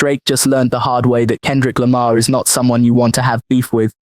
Drake just learned the hard way that Kendrick Lamar is not someone you want to have beef with,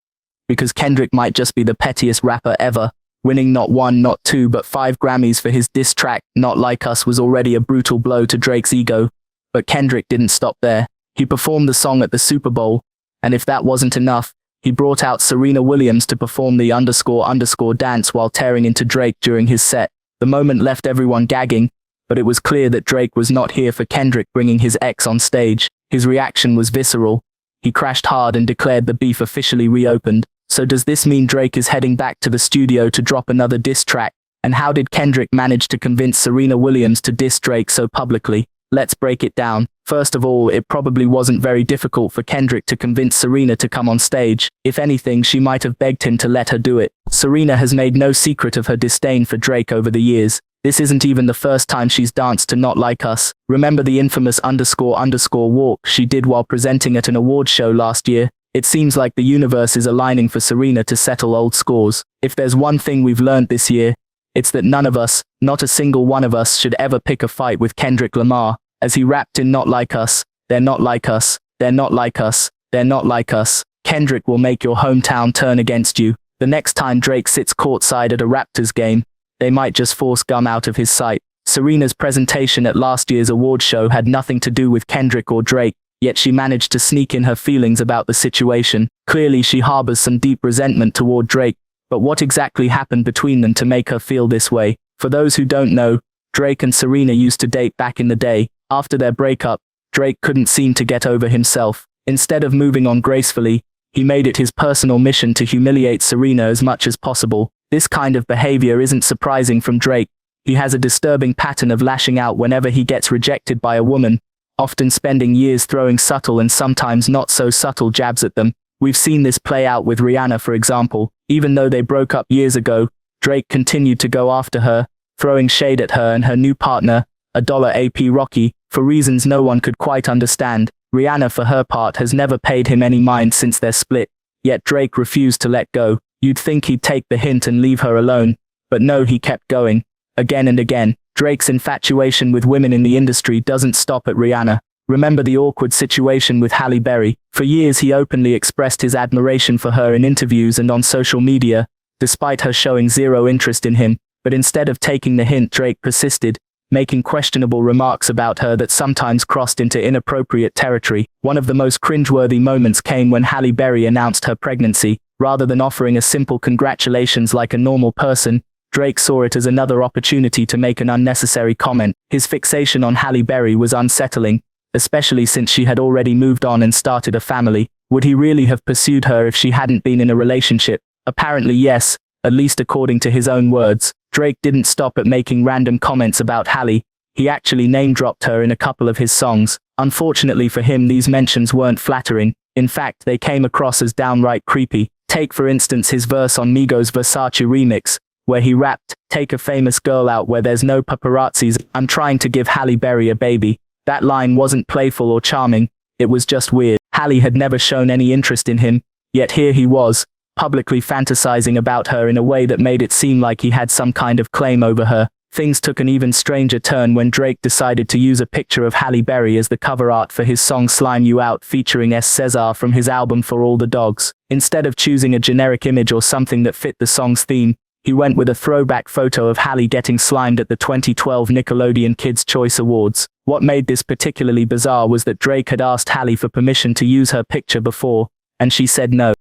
because Kendrick might just be the pettiest rapper ever, winning not one, not two, but 5 Grammys for his diss track, Not Like Us, was already a brutal blow to Drake's ego. But Kendrick didn't stop there. He performed the song at the Super Bowl, and if that wasn't enough, he brought out Serena Williams to perform the __ dance while tearing into Drake during his set. The moment left everyone gagging, but it was clear that Drake was not here for Kendrick bringing his ex on stage. His reaction was visceral. He crashed hard and declared the beef officially reopened. So does this mean Drake is heading back to the studio to drop another diss track? And how did Kendrick manage to convince Serena Williams to diss Drake so publicly? Let's break it down. First of all, it probably wasn't very difficult for Kendrick to convince Serena to come on stage. If anything, she might have begged him to let her do it. Serena has made no secret of her disdain for Drake over the years. This isn't even the first time she's danced to Not Like Us. Remember the infamous __ walk she did while presenting at an award show last year? It seems like the universe is aligning for Serena to settle old scores. If there's one thing we've learned this year, it's that none of us, not a single one of us, should ever pick a fight with Kendrick Lamar. As he rapped in Not Like Us, they're not like us, they're not like us, they're not like us. Kendrick will make your hometown turn against you. The next time Drake sits courtside at a Raptors game, they might just force gum out of his sight. Serena's presentation at last year's award show had nothing to do with Kendrick or Drake, yet she managed to sneak in her feelings about the situation. Clearly she harbors some deep resentment toward Drake, but what exactly happened between them to make her feel this way? For those who don't know, Drake and Serena used to date back in the day. After their breakup, Drake couldn't seem to get over himself. Instead of moving on gracefully, he made it his personal mission to humiliate Serena as much as possible. This kind of behavior isn't surprising from Drake. He has a disturbing pattern of lashing out whenever he gets rejected by a woman, often spending years throwing subtle and sometimes not so subtle jabs at them. We've seen this play out with Rihanna, for example. Even though they broke up years ago, Drake continued to go after her, throwing shade at her and her new partner, $AP Rocky, for reasons no one could quite understand. Rihanna, for her part, has never paid him any mind since their split, yet Drake refused to let go. You'd think he'd take the hint and leave her alone, but no, he kept going. Again and again. Drake's infatuation with women in the industry doesn't stop at Rihanna. Remember the awkward situation with Halle Berry? For years he openly expressed his admiration for her in interviews and on social media, despite her showing zero interest in him. But instead of taking the hint, Drake persisted, making questionable remarks about her that sometimes crossed into inappropriate territory. One of the most cringeworthy moments came when Halle Berry announced her pregnancy. Rather than offering a simple congratulations like a normal person, Drake saw it as another opportunity to make an unnecessary comment. His fixation on Halle Berry was unsettling, especially since she had already moved on and started a family. Would he really have pursued her if she hadn't been in a relationship? Apparently yes, at least according to his own words. Drake didn't stop at making random comments about Halle. He actually name-dropped her in a couple of his songs. Unfortunately for him, these mentions weren't flattering. In fact, they came across as downright creepy. Take for instance his verse on Migos' Versace remix, where he rapped, "Take a famous girl out where there's no paparazzis. I'm trying to give Halle Berry a baby." That line wasn't playful or charming, it was just weird. Halle had never shown any interest in him, yet here he was, publicly fantasizing about her in a way that made it seem like he had some kind of claim over her. Things took an even stranger turn when Drake decided to use a picture of Halle Berry as the cover art for his song Slime You Out featuring S. Cesar from his album For All the Dogs. Instead of choosing a generic image or something that fit the song's theme, he went with a throwback photo of Halle getting slimed at the 2012 Nickelodeon Kids' Choice Awards. What made this particularly bizarre was that Drake had asked Halle for permission to use her picture before, and she said no.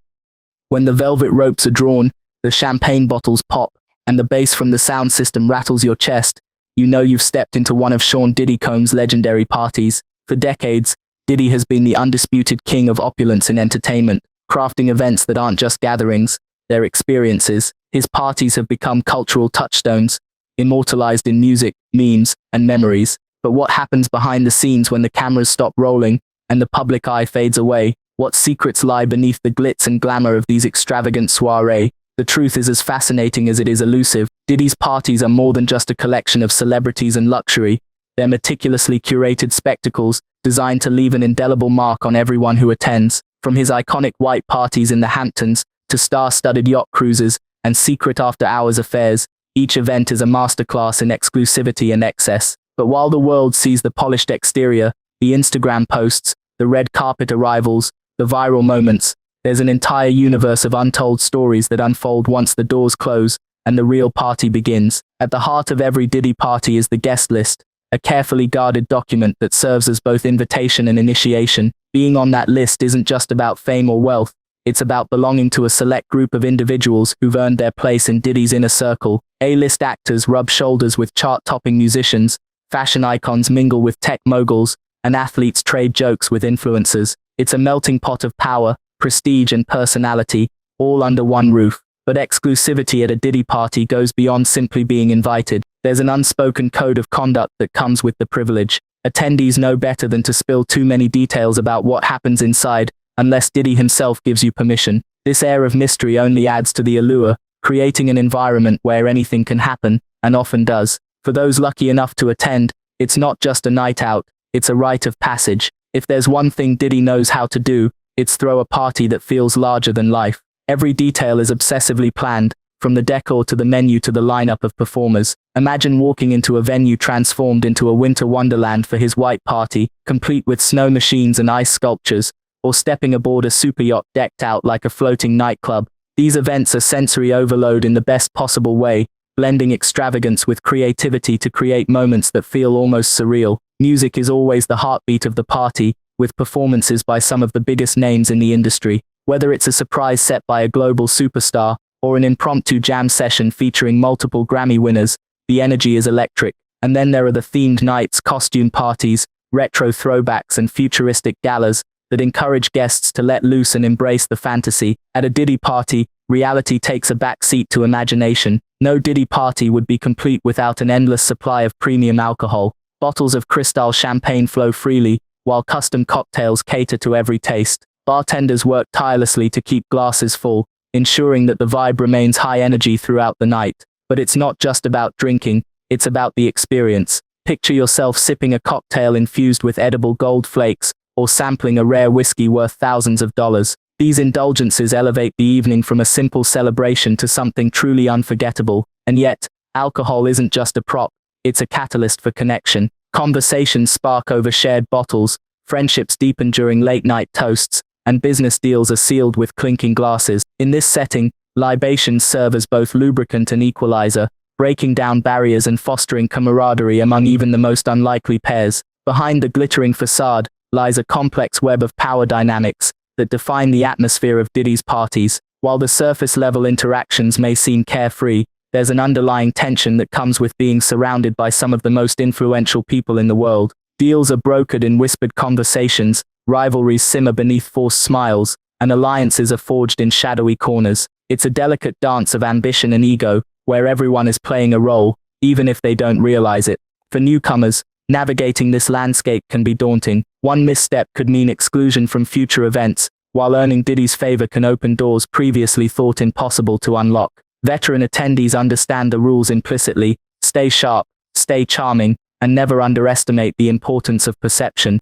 When the velvet ropes are drawn, the champagne bottles pop, and the bass from the sound system rattles your chest, you know you've stepped into one of Sean Diddy Combs' legendary parties. For decades, Diddy has been the undisputed king of opulence in entertainment, crafting events that aren't just gatherings, they're experiences. His parties have become cultural touchstones, immortalized in music, memes, and memories. But what happens behind the scenes when the cameras stop rolling and the public eye fades away? What secrets lie beneath the glitz and glamour of these extravagant soirees? The truth is as fascinating as it is elusive. Diddy's parties are more than just a collection of celebrities and luxury. They're meticulously curated spectacles, designed to leave an indelible mark on everyone who attends. From his iconic white parties in the Hamptons, to star-studded yacht cruises, and secret after-hours affairs, each event is a masterclass in exclusivity and excess. But while the world sees the polished exterior, the Instagram posts, the red carpet arrivals, the viral moments. There's an entire universe of untold stories that unfold once the doors close and the real party begins. At the heart of every Diddy party is the guest list, a carefully guarded document that serves as both invitation and initiation. Being on that list isn't just about fame or wealth, it's about belonging to a select group of individuals who've earned their place in Diddy's inner circle. A-list actors rub shoulders with chart-topping musicians, fashion icons mingle with tech moguls, and athletes trade jokes with influencers. It's a melting pot of power, prestige and personality, all under one roof. But exclusivity at a Diddy party goes beyond simply being invited. There's an unspoken code of conduct that comes with the privilege. Attendees know better than to spill too many details about what happens inside, unless Diddy himself gives you permission. This air of mystery only adds to the allure, creating an environment where anything can happen, and often does. For those lucky enough to attend, it's not just a night out, it's a rite of passage. If there's one thing Diddy knows how to do, it's throw a party that feels larger than life. Every detail is obsessively planned, from the decor to the menu to the lineup of performers. Imagine walking into a venue transformed into a winter wonderland for his white party, complete with snow machines and ice sculptures, or stepping aboard a super yacht decked out like a floating nightclub. These events are sensory overload in the best possible way, blending extravagance with creativity to create moments that feel almost surreal. Music is always the heartbeat of the party, with performances by some of the biggest names in the industry. Whether it's a surprise set by a global superstar, or an impromptu jam session featuring multiple Grammy winners, the energy is electric. And then there are the themed nights, costume parties, retro throwbacks and futuristic galas that encourage guests to let loose and embrace the fantasy. At a Diddy party, reality takes a back seat to imagination. No Diddy party would be complete without an endless supply of premium alcohol. Bottles of Cristal champagne flow freely, while custom cocktails cater to every taste. Bartenders work tirelessly to keep glasses full, ensuring that the vibe remains high energy throughout the night. But it's not just about drinking, it's about the experience. Picture yourself sipping a cocktail infused with edible gold flakes, or sampling a rare whiskey worth thousands of dollars. These indulgences elevate the evening from a simple celebration to something truly unforgettable. And yet, alcohol isn't just a prop, it's a catalyst for connection. Conversations spark over shared bottles, friendships deepen during late-night toasts, and business deals are sealed with clinking glasses. In this setting, libations serve as both lubricant and equalizer, breaking down barriers and fostering camaraderie among even the most unlikely pairs. Behind the glittering facade lies a complex web of power dynamics that define the atmosphere of Diddy's parties. While the surface-level interactions may seem carefree, there's an underlying tension that comes with being surrounded by some of the most influential people in the world. Deals are brokered in whispered conversations, rivalries simmer beneath forced smiles, and alliances are forged in shadowy corners. It's a delicate dance of ambition and ego, where everyone is playing a role, even if they don't realize it. For newcomers, navigating this landscape can be daunting. One misstep could mean exclusion from future events, while earning Diddy's favor can open doors previously thought impossible to unlock. Veteran attendees understand the rules implicitly: stay sharp, stay charming, and never underestimate the importance of perception.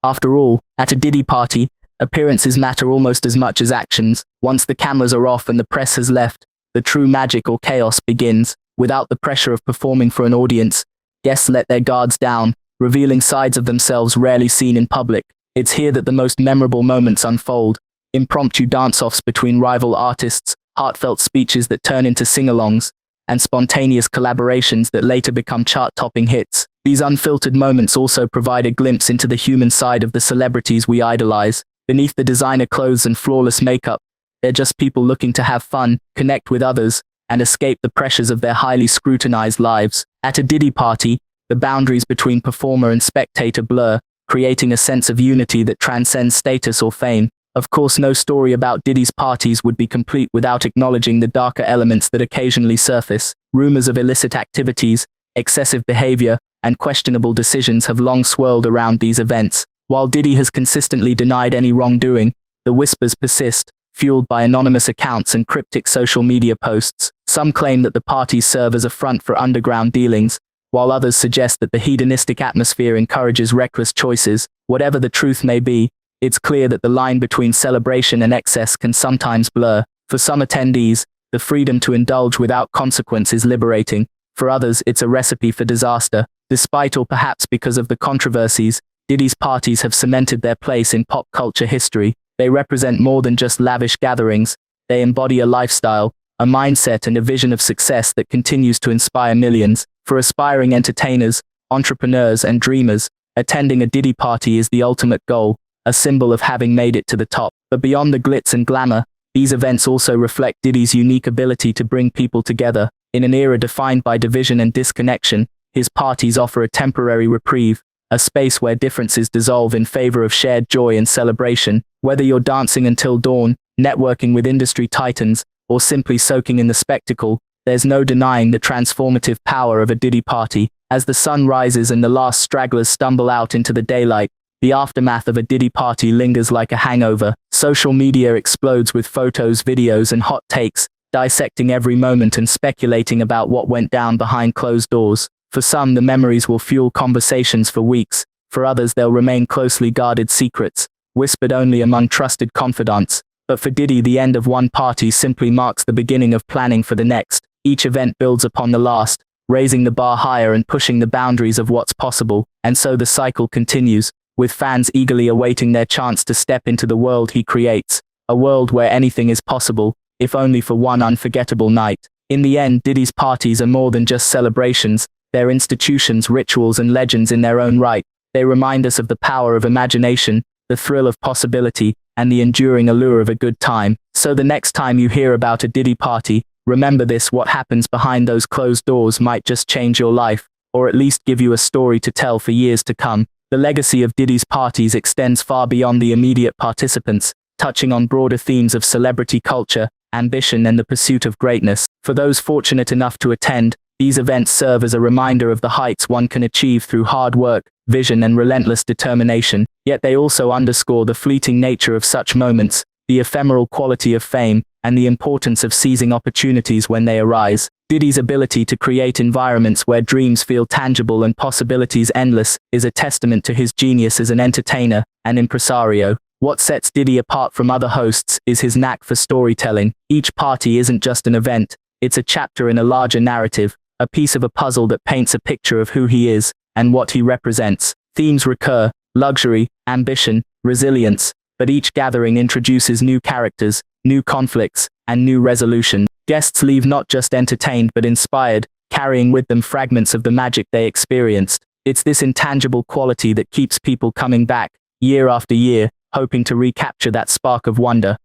After all, at a Diddy party, appearances matter almost as much as actions. Once the cameras are off and the press has left, the true magic or chaos begins. Without the pressure of performing for an audience, guests let their guards down, revealing sides of themselves rarely seen in public. It's here that the most memorable moments unfold: impromptu dance-offs between rival artists, heartfelt speeches that turn into sing-alongs, and spontaneous collaborations that later become chart-topping hits. These unfiltered moments also provide a glimpse into the human side of the celebrities we idolize. Beneath the designer clothes and flawless makeup, they're just people looking to have fun, connect with others, and escape the pressures of their highly scrutinized lives. At a Diddy party, the boundaries between performer and spectator blur, creating a sense of unity that transcends status or fame. Of course, no story about Diddy's parties would be complete without acknowledging the darker elements that occasionally surface. Rumors of illicit activities, excessive behavior, and questionable decisions have long swirled around these events. While Diddy has consistently denied any wrongdoing, the whispers persist, fueled by anonymous accounts and cryptic social media posts. Some claim that the parties serve as a front for underground dealings, while others suggest that the hedonistic atmosphere encourages reckless choices. Whatever the truth may be, it's clear that the line between celebration and excess can sometimes blur. For some attendees, the freedom to indulge without consequence is liberating. For others, it's a recipe for disaster. Despite or perhaps because of the controversies, Diddy's parties have cemented their place in pop culture history. They represent more than just lavish gatherings. They embody a lifestyle, a mindset and a vision of success that continues to inspire millions. For aspiring entertainers, entrepreneurs and dreamers, attending a Diddy party is the ultimate goal, a symbol of having made it to the top. But beyond the glitz and glamour, these events also reflect Diddy's unique ability to bring people together. In an era defined by division and disconnection, his parties offer a temporary reprieve, a space where differences dissolve in favor of shared joy and celebration. Whether you're dancing until dawn, networking with industry titans, or simply soaking in the spectacle, there's no denying the transformative power of a Diddy party. As the sun rises and the last stragglers stumble out into the daylight, the aftermath of a Diddy party lingers like a hangover. Social media explodes with photos, videos, and hot takes, dissecting every moment and speculating about what went down behind closed doors. For some, the memories will fuel conversations for weeks. For others, they'll remain closely guarded secrets, whispered only among trusted confidants. But for Diddy, the end of one party simply marks the beginning of planning for the next. Each event builds upon the last, raising the bar higher and pushing the boundaries of what's possible. And so the cycle continues, with fans eagerly awaiting their chance to step into the world he creates. A world where anything is possible, if only for one unforgettable night. In the end, Diddy's parties are more than just celebrations. They're institutions, rituals, and legends in their own right. They remind us of the power of imagination, the thrill of possibility, and the enduring allure of a good time. So the next time you hear about a Diddy party, remember this: what happens behind those closed doors might just change your life, or at least give you a story to tell for years to come. The legacy of Diddy's parties extends far beyond the immediate participants, touching on broader themes of celebrity culture, ambition, and the pursuit of greatness. For those fortunate enough to attend, these events serve as a reminder of the heights one can achieve through hard work, vision, and relentless determination. Yet they also underscore the fleeting nature of such moments, the ephemeral quality of fame, and the importance of seizing opportunities when they arise. Diddy's ability to create environments where dreams feel tangible and possibilities endless is a testament to his genius as an entertainer and impresario. What sets Diddy apart from other hosts is his knack for storytelling. Each party isn't just an event, it's a chapter in a larger narrative, a piece of a puzzle that paints a picture of who he is and what he represents. Themes recur: luxury, ambition, resilience, but each gathering introduces new characters, new conflicts, and new resolutions. Guests leave not just entertained but inspired, carrying with them fragments of the magic they experienced. It's this intangible quality that keeps people coming back, year after year, hoping to recapture that spark of wonder.